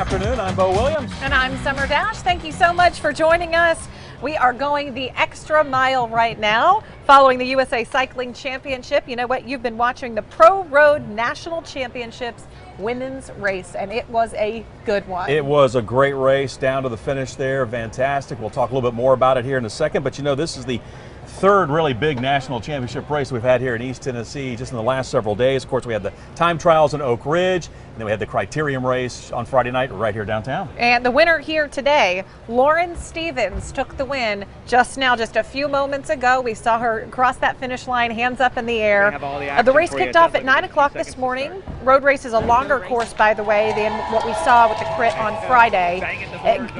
afternoon. I'm Bo Williams. And I'm Summer Dash. Thank you so much for joining us. We are going the extra mile right now following the USA Cycling Championship. You know what? You've been watching the Pro Road National Championships women's race, and it was a good one. It was a great race down to the finish there. Fantastic. We'll talk a little bit more about it here in a second, but you know, this is the third really big national championship race we've had here in East Tennessee just in the last several days. Of course, we had the time trials in Oak Ridge, and then we had the criterium race on Friday night right here downtown. And the winner here today, Lauren Stevens, took the win just a few moments ago. We saw her cross that finish line, hands up in the air. The race kicked off at 9 o'clock this morning. Road race is a longer course, by the way, than what we saw with the crit on Friday.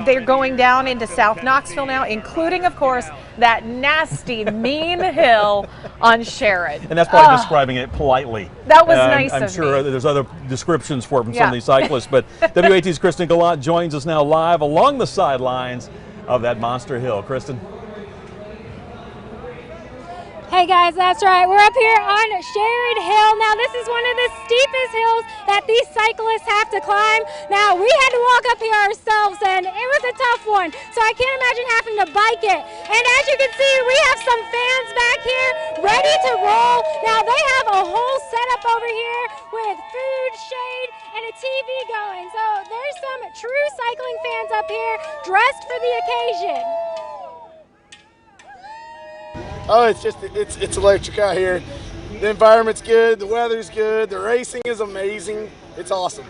They're going down into South Knoxville now, including, of course, that nasty, mean hill on Sharon. And that's probably describing it politely. That was nice of me. I'm sure there's other descriptions for it from some of these cyclists, but WAT's Kristen Gallant joins us now live along the sidelines of that monster hill. Kristen. Hey guys, that's right. We're up here on Sharon Hill. Now this is one of the steepest hills that these cyclists have to climb. Now we had to walk up here ourselves and it was a tough one. So I can't imagine having to bike it. And as you can see, we have some fans back here ready to roll. Now they have a whole setup over here with food, shade, and a TV going. So there's some true cycling fans up here dressed for the occasion. Oh, it's electric out here. The environment's good, the weather's good, the racing is amazing. It's awesome.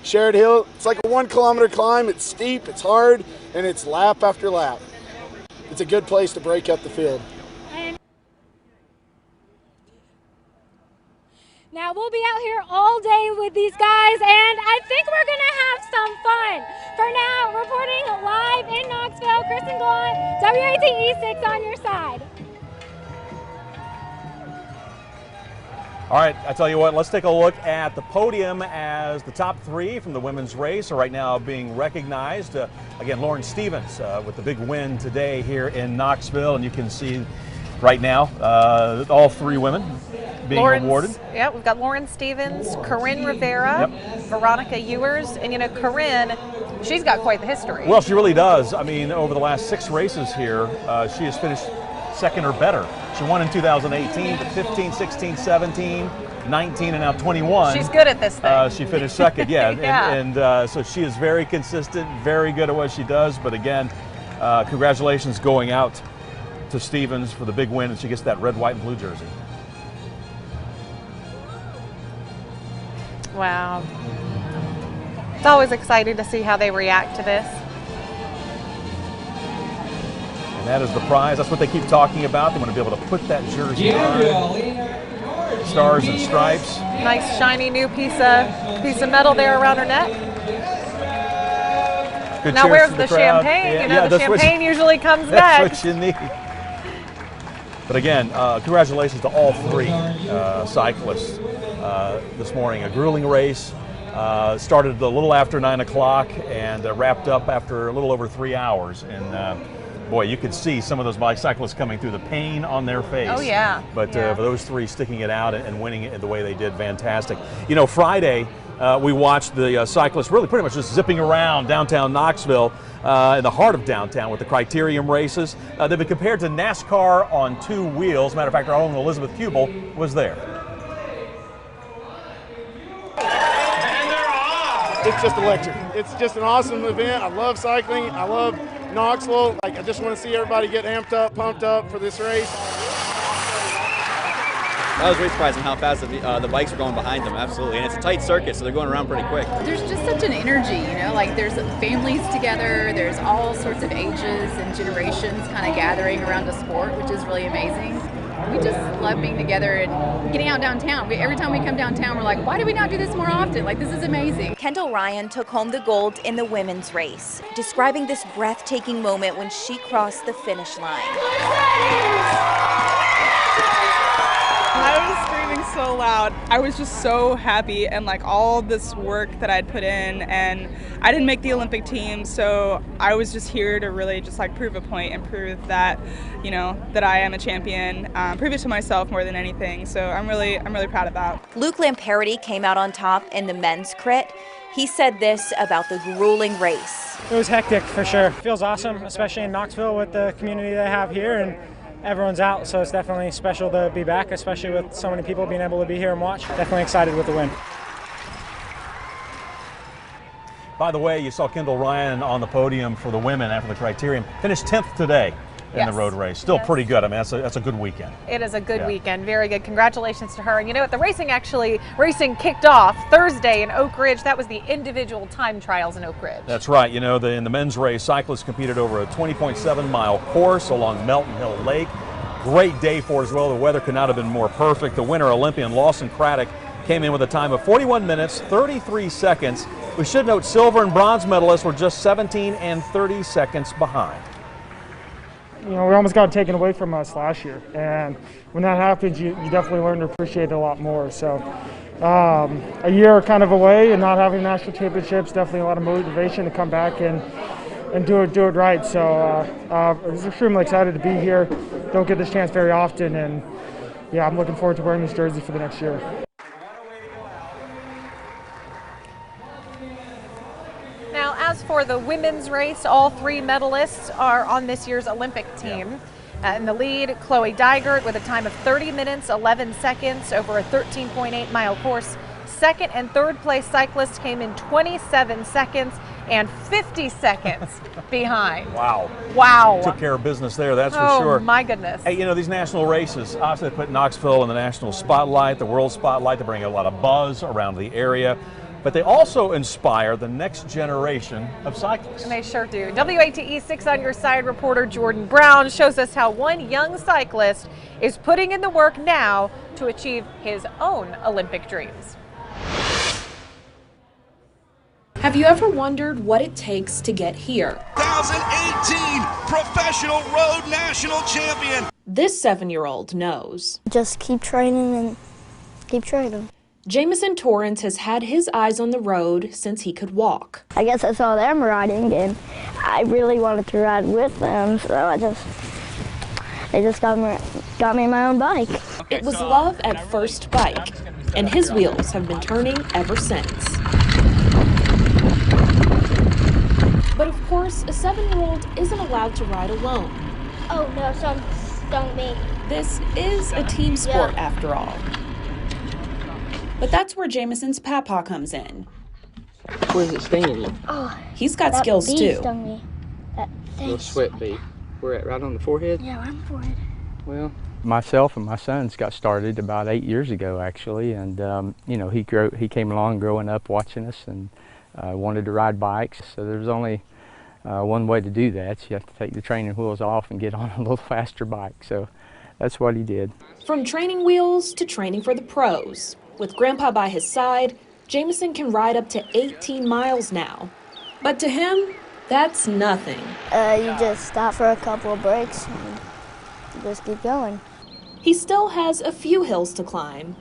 Sharon Hill, it's like a 1 kilometer climb. It's steep, it's hard, and it's lap after lap. It's a good place to break up the field. Now we'll be out here all day with these guys, and I think we're gonna have some fun. For now, reporting live in Knoxville, Kristen Gallant, WATE 6 on your side. All right, I tell you what, let's take a look at the podium as the top 3 from the women's race are right now being recognized. Again, Lauren Stevens with the big win today here in Knoxville, and you can see right now all 3 women being awarded. Yeah, we've got Lauren Stevens, Corinne Rivera, Veronica Ewers, and you know, Corinne, she's got quite the history. Well, she really does. I mean, over the last 6 races here, she has finished second or better. She won in 2018, but 15, 16, 17, 19, and now 21. She's good at this thing. She finished second, yeah. Yeah. And so she is very consistent, very good at what she does. But again, congratulations going out to Stevens for the big win, and she gets that red, white, and blue jersey. Wow. It's always exciting to see how they react to this. And that is the prize. That's what they keep talking about. They want to be able to put that jersey on. Stars and stripes. Nice shiny new piece of metal there around her neck. Good now cheers where's to the crowd. champagne? Yeah, you know, the champagne usually comes that's next. That's what you need. But again, congratulations to all 3 cyclists this morning. A grueling race. Started a little after 9 o'clock and wrapped up after a little over 3 hours. And boy, you could see some of those cyclists coming through, the pain on their face. Oh, yeah. But for those 3 sticking it out and winning it the way they did, fantastic. You know, Friday, we watched the cyclists really pretty much just zipping around downtown Knoxville, in the heart of downtown with the criterium races. They've been compared to NASCAR on 2 wheels. Matter of fact, our own Elizabeth Kubel was there. It's just electric. It's just an awesome event. I love cycling. I love Knoxville. Like, I just want to see everybody get amped up, pumped up for this race. That was really surprising how fast the bikes were going behind them, absolutely. And it's a tight circuit, so they're going around pretty quick. There's just such an energy, you know, like there's families together, there's all sorts of ages and generations kind of gathering around a sport, which is really amazing. We just love being together and getting out downtown. Every time we come downtown, we're like, why do we not do this more often? Like, this is amazing. Kendall Ryan took home the gold in the women's race, describing this breathtaking moment when she crossed the finish line. I I was screaming so loud. I was just so happy, and like all this work that I'd put in, and I didn't make the Olympic team, so I was just here to really just like prove a point and prove that, you know, that I am a champion, prove it to myself more than anything. So I'm really proud of that. Luke Lamperti came out on top in the men's crit. He said this about the grueling race. It was hectic for sure. Feels awesome, especially in Knoxville with the community they have here, and everyone's out, so it's definitely special to be back, especially with so many people being able to be here and watch. Definitely excited with the win. By the way, you saw Kendall Ryan on the podium for the women after the criterium. Finished 10th today in the road race. Still pretty good. I mean, that's a good weekend. It is a good weekend. Very good. Congratulations to her. And you know what? The racing kicked off Thursday in Oak Ridge. That was the individual time trials in Oak Ridge. That's right. You know, in the men's race, cyclists competed over a 20.7-mile course along Melton Hill Lake. Great day for it as well. The weather could not have been more perfect. The winner, Olympian Lawson Craddock, came in with a time of 41 minutes, 33 seconds. We should note silver and bronze medalists were just 17 and 30 seconds behind. You know, we almost got it taken away from us last year, and when that happens, you definitely learn to appreciate it a lot more. So a year kind of away and not having national championships, definitely a lot of motivation to come back and do it right. So I was extremely excited to be here. Don't get this chance very often, and yeah, I'm looking forward to wearing this jersey for the next year. Now, as for the women's race, all three medalists are on this year's Olympic team. In the lead, Chloe Dygert with a time of 30 minutes, 11 seconds over a 13.8-mile course. Second and third place cyclists came in 27 seconds and 50 seconds behind. Wow. Wow. Took care of business there, that's for sure. Oh, my goodness. Hey, you know, these national races, obviously they put Knoxville in the national spotlight, the world spotlight. They bring a lot of buzz around the area. But they also inspire the next generation of cyclists. And they sure do. WATE 6 on Your Side reporter Jordan Brown shows us how one young cyclist is putting in the work now to achieve his own Olympic dreams. Have you ever wondered what it takes to get here? 2018 Professional Road National Champion. This 7-year-old knows. Just keep training and keep training. Jamison Torrance has had his eyes on the road since he could walk. I guess I saw them riding and I really wanted to ride with them, so they just got me my own bike. It was love at first bike, and his wheels have been turning ever since. But of course, a 7-year-old isn't allowed to ride alone. Oh no, don't me. This is a team sport after all. But that's where Jamison's papa comes in. Where's it stinging you? Oh, he's got skills bee too. Stung me. Little sweat bee. Where at? Right on the forehead? Yeah, right on the forehead. Well, myself and my sons got started about 8 years ago, actually, and you know, he came along growing up watching us and wanted to ride bikes. So there's only one way to do that. So you have to take the training wheels off and get on a little faster bike. So that's what he did. From training wheels to training for the pros. With Grandpa by his side, Jamison can ride up to 18 miles now. But to him, that's nothing. You just stop for a couple of breaks and just keep going. He still has a few hills to climb,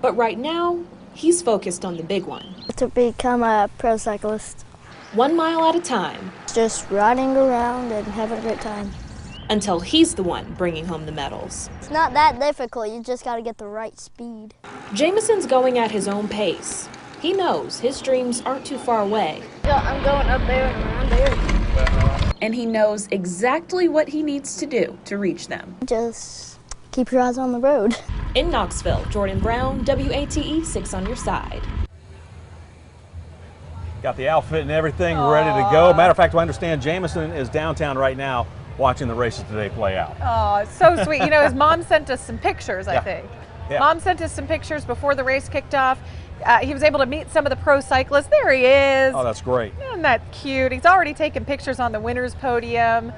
but right now, he's focused on the big one. To become a pro cyclist. 1 mile at a time. Just riding around and having a great time. Until he's the one bringing home the medals. It's not that difficult, you just got to get the right speed. Jamison's going at his own pace. He knows his dreams aren't too far away. I'm going up there and around there. And he knows exactly what he needs to do to reach them. Just keep your eyes on the road. In Knoxville, Jordan Brown, WATE 6 on Your Side. Got the outfit and everything ready to go. Matter of fact, I understand Jamison is downtown right now watching the races today play out. Oh, so sweet. You know, his mom sent us some pictures, I think. Yeah. Mom sent us some pictures before the race kicked off. He was able to meet some of the pro cyclists. There he is. Oh, that's great. Isn't that cute? He's already taken pictures on the winner's podium.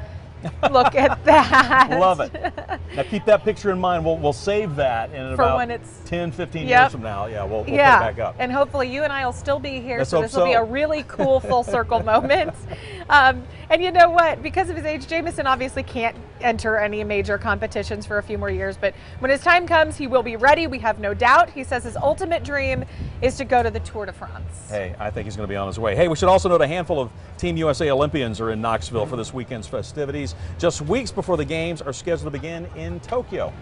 Look at that. Love it. Now keep that picture in mind. We'll save that in for about when it's 10, 15 years from now. Yeah, we'll put it back up. And hopefully you and I will still be here. Let's so hope this will be a really cool full circle moment. And And you know what? Because of his age, Jamison obviously can't enter any major competitions for a few more years, but when his time comes, he will be ready. We have no doubt. He says his ultimate dream is to go to the Tour de France. Hey, I think he's going to be on his way. Hey, we should also note a handful of Team USA Olympians are in Knoxville for this weekend's festivities, just weeks before the games are scheduled to begin in Tokyo.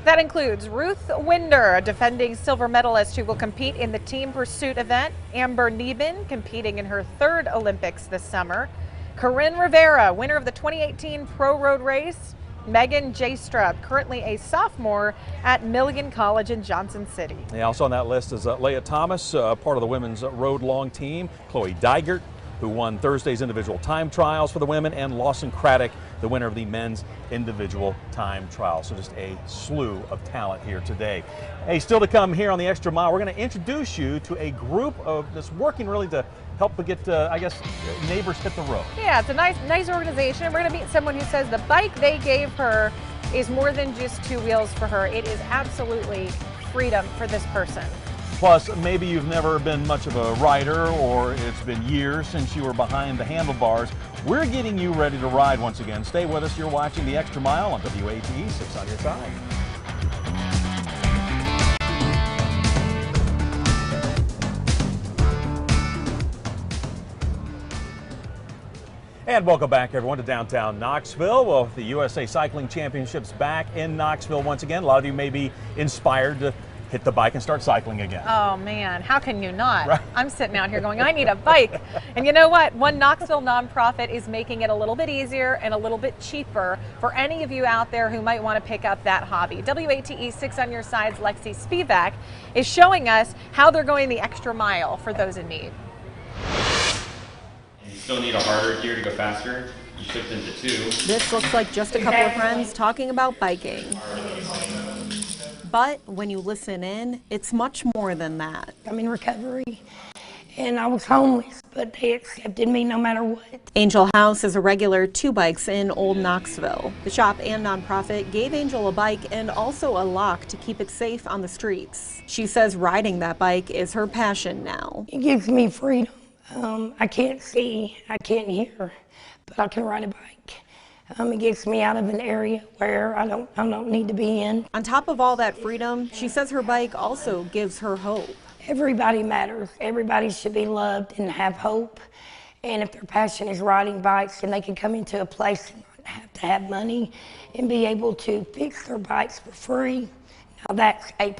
That includes Ruth Winder, a defending silver medalist who will compete in the team pursuit event, Amber Neben, competing in her third Olympics this summer, Corinne Rivera, winner of the 2018 Pro Road Race, Megan Jaystrup, currently a sophomore at Milligan College in Johnson City. Yeah, also on that list is Leah Thomas, part of the women's road long team, Chloe Dygert, who won Thursday's individual time trials for the women, and Lawson Craddock, the winner of the men's individual time trial. So just a slew of talent here today. Hey, still to come here on the Extra Mile, we're going to introduce you to a group that's working really to help get, I guess, neighbors hit the road. Yeah, it's a nice organization. And we're going to meet someone who says the bike they gave her is more than just two wheels for her. It is absolutely freedom for this person. Plus, maybe you've never been much of a rider, or it's been years since you were behind the handlebars. We're getting you ready to ride once again. Stay with us. You're watching The Extra Mile on WATE 6 on your side. And welcome back, everyone, to downtown Knoxville. Well, the USA Cycling Championships back in Knoxville once again. A lot of you may be inspired to hit the bike and start cycling again. Oh man, how can you not? Right. I'm sitting out here going, I need a bike. And you know what? One Knoxville nonprofit is making it a little bit easier and a little bit cheaper for any of you out there who might want to pick up that hobby. WATE 6 on your side's Lexi Spivak is showing us how they're going the extra mile for those in need. You still need a harder gear to go faster. You shift into 2. This looks like just a couple of friends talking about biking. But when you listen in, it's much more than that. I'm in recovery, and I was homeless, but they accepted me no matter what. Angel House is a regular 2 bikes in Old Knoxville. The shop and nonprofit gave Angel a bike and also a lock to keep it safe on the streets. She says riding that bike is her passion now. It gives me freedom. I can't see, I can't hear, but I can ride a bike. It gets me out of an area where I don't need to be in. On top of all that freedom, she says her bike also gives her hope. Everybody matters. Everybody should be loved and have hope. And if their passion is riding bikes, and they can come into a place and not have to have money and be able to fix their bikes for free, now that's A+.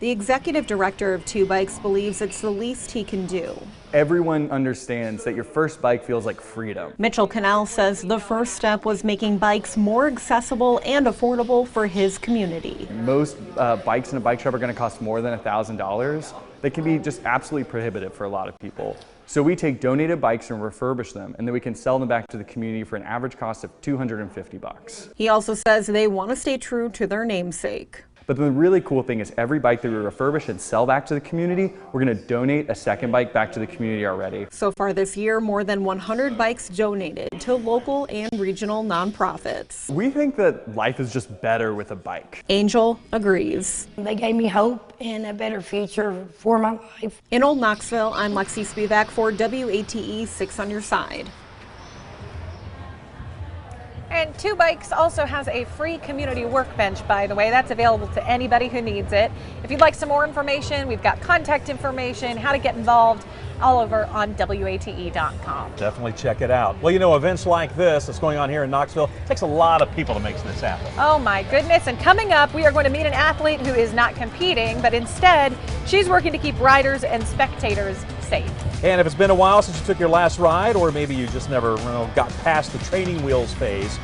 The executive director of 2 Bikes believes it's the least he can do. Everyone understands that your first bike feels like freedom. Mitchell Cannell says the first step was making bikes more accessible and affordable for his community. Most bikes in a bike shop are going to cost more than $1,000. They can be just absolutely prohibitive for a lot of people. So we take donated bikes and refurbish them, and then we can sell them back to the community for an average cost of $250. He also says they want to stay true to their namesake. But the really cool thing is every bike that we refurbish and sell back to the community, we're going to donate a second bike back to the community already. So far this year, more than 100 bikes donated to local and regional nonprofits. We think that life is just better with a bike. Angel agrees. They gave me hope and a better future for my life. In Old Knoxville, I'm Lexi Spivak for WATE 6 on your side. And 2 Bikes also has a free community workbench, by the way. That's available to anybody who needs it. If you'd like some more information, we've got contact information, how to get involved, all over on WATE.com. Definitely check it out. Well, you know, events like this that's going on here in Knoxville, it takes a lot of people to make this happen. Oh my goodness. And coming up, we are going to meet an athlete who is not competing, but instead, she's working to keep riders and spectators safe. And if it's been a while since you took your last ride, or maybe you just never got past the training wheels phase,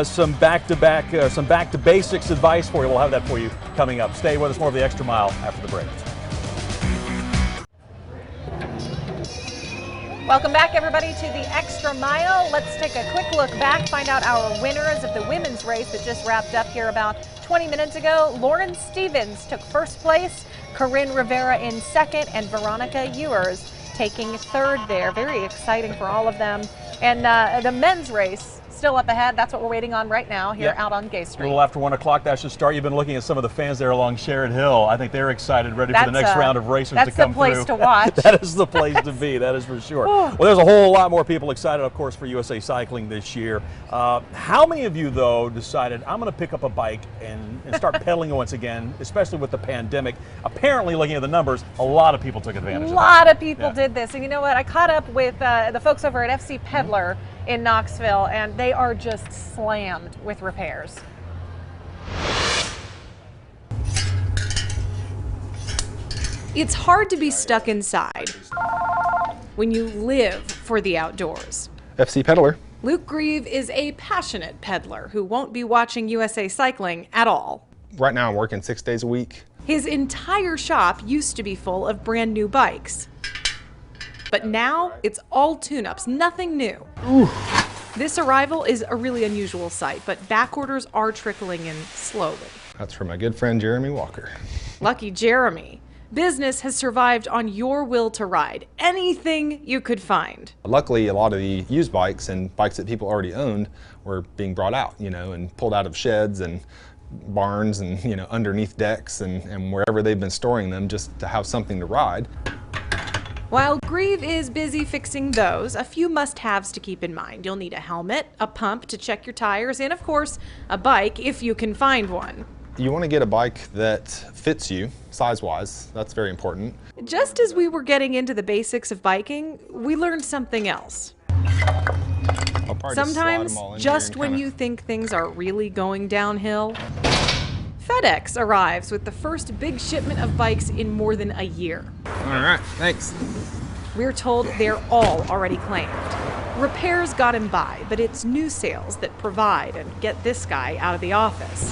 some back to basics advice for you. We'll have that for you coming up. Stay with us, more of the Extra Mile after the break. Welcome back, everybody, to the Extra Mile. Let's take a quick look back, find out our winners of the women's race that just wrapped up here about 20 minutes ago. Lauren Stevens took first place, Corinne Rivera in second, and Veronica Ewers taking third there. Very exciting for all of them. And the men's race still up ahead. That's what we're waiting on right now here out on Gay Street. A little after 1 o'clock, that should start. You've been looking at some of the fans there along Sherrod Hill. I think they're excited, ready for the next round of racers to come through. That's the place to watch. That is the place to be, that is for sure. Well, there's a whole lot more people excited, of course, for USA Cycling this year. How many of you, though, decided, I'm going to pick up a bike and start pedaling once again, especially with the pandemic? Apparently, looking at the numbers, a lot of people took advantage of that. A lot of people did this. And you know what? I caught up with the folks over at FC Peddler in Knoxville, and they are just slammed with repairs. It's hard to be stuck inside when you live for the outdoors. FC Peddler. Luke Grieve is a passionate peddler who won't be watching USA Cycling at all. Right now I'm working 6 days a week. His entire shop used to be full of brand new bikes. But now it's all tune-ups, nothing new. Ooh. This arrival is a really unusual sight, but back orders are trickling in slowly. That's for my good friend Jeremy Walker. Lucky Jeremy. Business has survived on your will to ride, anything you could find. Luckily, a lot of the used bikes and bikes that people already owned were being brought out, and pulled out of sheds and barns and, underneath decks and wherever they've been storing them just to have something to ride. While Grieve is busy fixing those, a few must-haves to keep in mind. You'll need a helmet, a pump to check your tires, and of course, a bike if you can find one. You want to get a bike that fits you, size-wise. That's very important. Just as we were getting into the basics of biking, we learned something else. Sometimes, just when you think things are really going downhill, FedEx arrives with the first big shipment of bikes in more than a year. All right, thanks. We're told they're all already claimed. Repairs got him by, but it's new sales that provide and get this guy out of the office.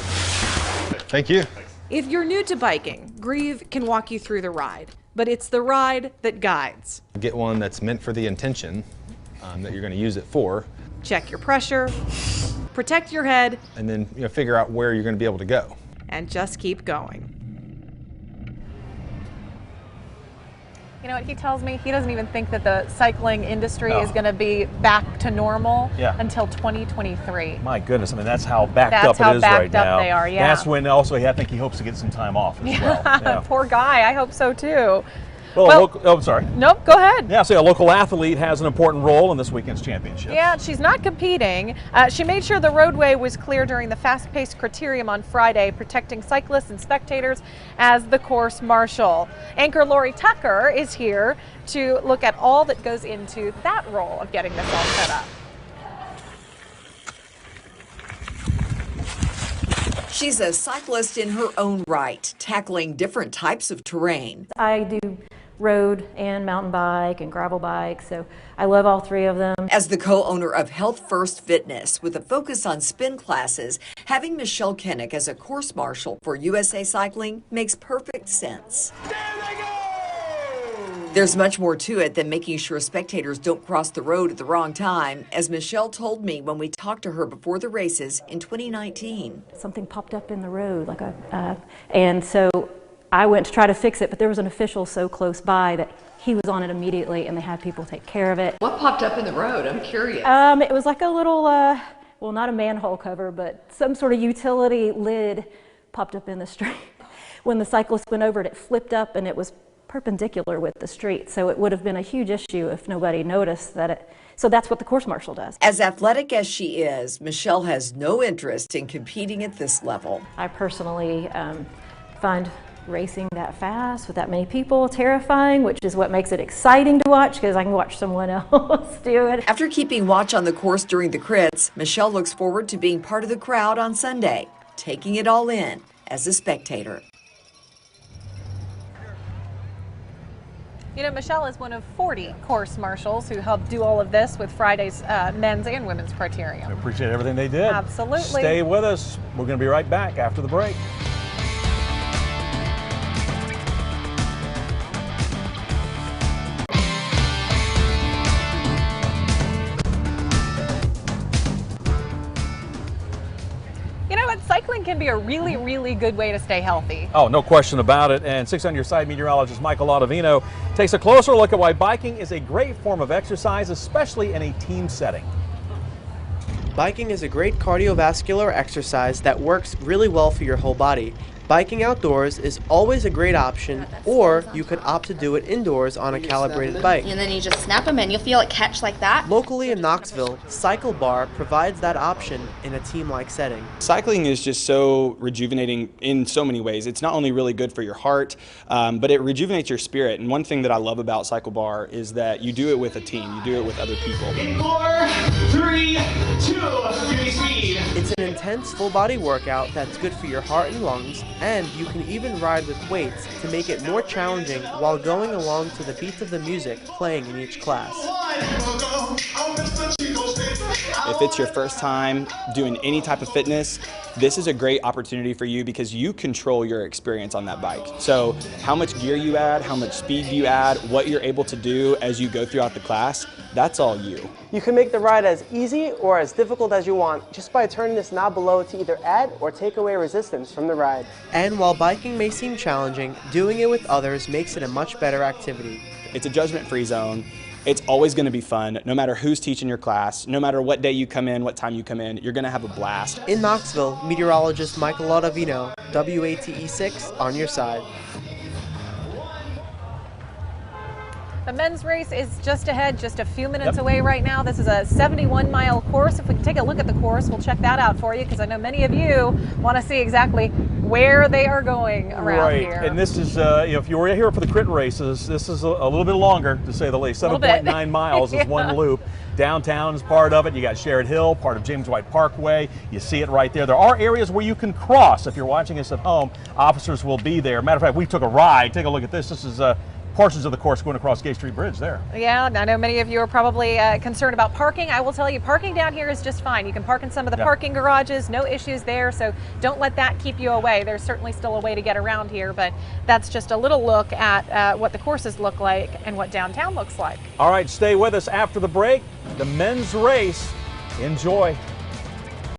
Thank you. If you're new to biking, Grieve can walk you through the ride, but it's the ride that guides. Get one that's meant for the intention that you're going to use it for. Check your pressure, protect your head, and then figure out where you're going to be able to go. And just keep going. You know what he tells me? He doesn't even think that the cycling industry is going to be back to normal until 2023. My goodness, I mean, that's how backed up it is right now. They are, yeah. That's when also I think he hopes to get some time off as well. Yeah. Poor guy, I hope so too. Well, I'm sorry. Nope, go ahead. Yeah, so a local athlete has an important role in this weekend's championship. Yeah, she's not competing. She made sure the roadway was clear during the fast-paced criterium on Friday, protecting cyclists and spectators as the course marshal. Anchor Lori Tucker is here to look at all that goes into that role of getting this all set up. She's a cyclist in her own right, tackling different types of terrain. I do road and mountain bike and gravel bike, so I love all three of them. As the co-owner of Health First Fitness with a focus on spin classes, having Michelle Kennick as a course marshal for USA Cycling makes perfect sense. There's much more to it than making sure spectators don't cross the road at the wrong time, as Michelle told me when we talked to her before the races in 2019. Something popped up in the road, and so I went to try to fix it, but there was an official so close by that he was on it immediately, and they had people take care of it. What popped up in the road? I'm curious. It was like a little, well, not a manhole cover, but some sort of utility lid popped up in the street. When the cyclist went over it, it flipped up, and it was perpendicular with the street, so it would have been a huge issue if nobody noticed that it. So that's what the course marshal does. As athletic as she is, Michelle has no interest in competing at this level. I personally find racing that fast with that many people terrifying, which is what makes it exciting to watch, because I can watch someone else do it. After keeping watch on the course during the crits, Michelle looks forward to being part of the crowd on Sunday, taking it all in as a spectator. You know, Michelle is one of 40 course marshals who helped do all of this with Friday's men's and women's criterium. I appreciate everything they did. Absolutely. Stay with us. We're going to be right back after the break. Cycling can be a really, really good way to stay healthy. Oh, no question about it. And 6 on Your Side meteorologist Michael Ottavino takes a closer look at why biking is a great form of exercise, especially in a team setting. Biking is a great cardiovascular exercise that works really well for your whole body. Biking outdoors is always a great option, or you could opt to do it indoors on a calibrated bike. And then you just snap them and you'll feel it catch like that. Locally in Knoxville, Cycle Bar provides that option in a team-like setting. Cycling is just so rejuvenating in so many ways. It's not only really good for your heart, but it rejuvenates your spirit. And one thing that I love about Cycle Bar is that you do it with a team. You do it with other people. 4, 3, 2, give me speed. It's an intense full-body workout that's good for your heart and lungs, and you can even ride with weights to make it more challenging while going along to the beats of the music playing in each class. If it's your first time doing any type of fitness, this is a great opportunity for you because you control your experience on that bike. So how much gear you add, how much speed you add, what you're able to do as you go throughout the class, that's all you. You can make the ride as easy or as difficult as you want just by turning this knob below to either add or take away resistance from the ride. And while biking may seem challenging, doing it with others makes it a much better activity. It's a judgment-free zone. It's always going to be fun, no matter who's teaching your class, no matter what day you come in, what time you come in, you're going to have a blast. In Knoxville, meteorologist Michael Laudavino, WATE 6 on your side. The men's race is just ahead, just a few minutes away right now. This is a 71-mile course. If we can take a look at the course, we'll check that out for you because I know many of you want to see exactly where they are going around here. And this is, if you were here for the crit races, this is a little bit longer, to say the least. 7.9 miles is one loop. Downtown is part of it. You got Sherrod Hill, part of James White Parkway. You see it right there. There are areas where you can cross. If you're watching us at home, officers will be there. Matter of fact, we took a ride. Take a look at this. This is portions of the course going across Gay Street Bridge there. Yeah, I know many of you are probably concerned about parking. I will tell you, parking down here is just fine. You can park in some of the parking garages, no issues there, so don't let that keep you away. There's certainly still a way to get around here, but that's just a little look at what the courses look like and what downtown looks like. All right, stay with us after the break. The men's race. Enjoy.